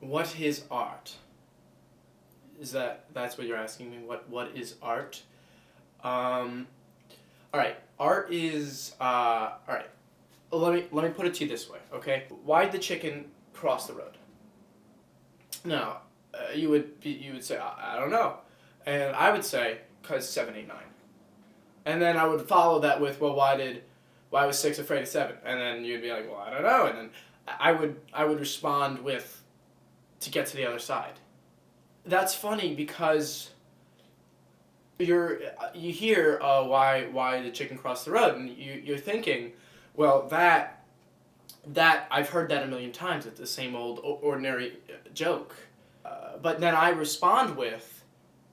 what is art? That's what you're asking me? What is art? All right. Art is all right. Let me put it to you this way, okay? Why'd the chicken cross the road? Now, you would say I don't know, and I would say because 7, 8, 9, and then I would follow that with, well, why was 6 afraid of 7? And then you'd be like, well, I don't know, and then I would respond with, to get to the other side. That's funny because you hear why the chicken crossed the road, and you're thinking, well, that I've heard that a million times. It's the same old ordinary joke. But then I respond with,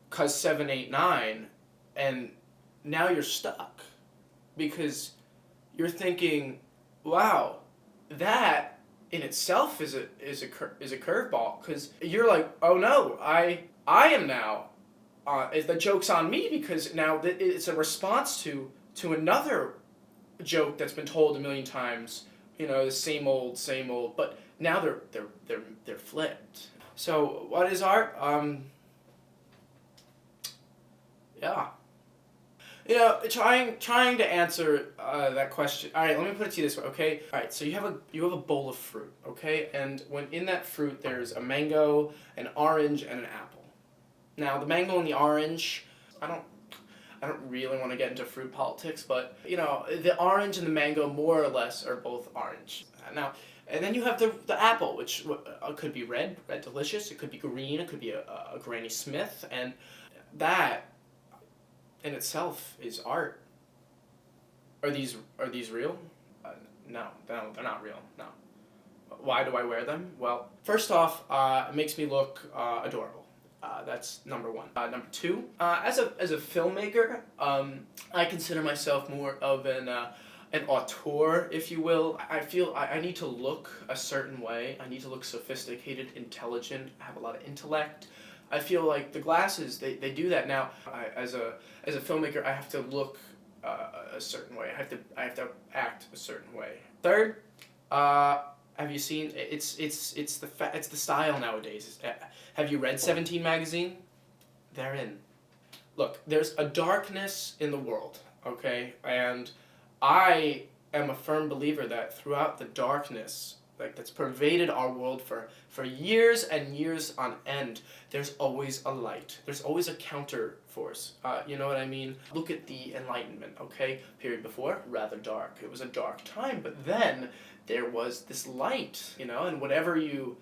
cause 7, 8, 9, and now you're stuck, because you're thinking, wow, that in itself is a curveball, because you're like, oh no, I am now, the joke's on me, because now it's a response to another joke that's been told a million times, the same old, but now they're flipped. So what is art? Yeah. Trying to answer that question. All right, let me put it to you this way, okay? All right, so you have a bowl of fruit, okay? And when in that fruit there's a mango, an orange, and an apple. Now the mango and the orange, I don't really want to get into fruit politics, but the orange and the mango more or less are both orange. Now, and then you have the apple, which could be red delicious. It could be green. It could be a Granny Smith, and that in itself is art. Are these real? No, they're not real. No. Why do I wear them? Well, first off, it makes me look adorable. That's number one. Number two, as a filmmaker, I consider myself more of an auteur, if you will. I feel I need to look a certain way. I need to look sophisticated, intelligent, have a lot of intellect. I feel like the glasses, they do that now. As a filmmaker, I have to look a certain way. I have to act a certain way. Third, have you seen? It's the style nowadays. Have you read 17 magazine? They're in. Look, there's a darkness in the world, okay? And I am a firm believer that throughout the darkness, that's pervaded our world for years and years on end, there's always a light. There's always a counter force. You know what I mean? Look at the Enlightenment, okay? Period before, rather dark. It was a dark time, but then there was this light, and whatever you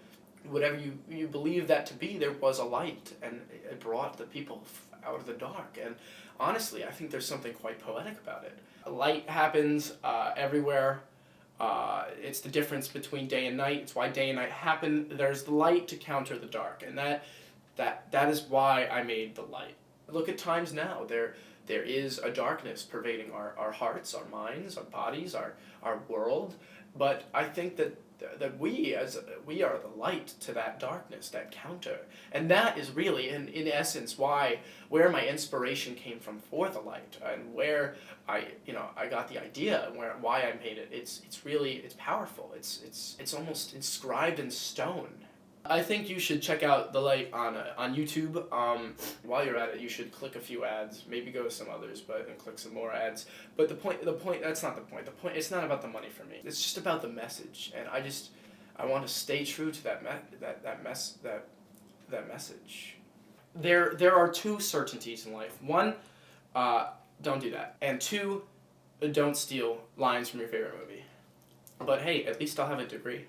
believe that to be, there was a light, and it brought the people out of the dark. And honestly, I think there's something quite poetic about it. Light happens everywhere. It's the difference between day and night. It's why day and night happen. There's the light to counter the dark, and that is why I made the light. Look at times now. There is a darkness pervading our hearts, our minds, our bodies, our world. But I think that we are the light to that darkness, that counter. And that is really, in essence, where my inspiration came from for the light, and where I got the idea, and why I made it. It's powerful. It's almost inscribed in stone. I think you should check out The Light on YouTube. While you're at it, you should click a few ads, maybe go to some others, and click some more ads. But the point, that's not the point. The point, it's not about the money for me. It's just about the message, and I want to stay true to that message. There are two certainties in life. One, don't do that, and two, don't steal lines from your favorite movie. But hey, at least I'll have a degree.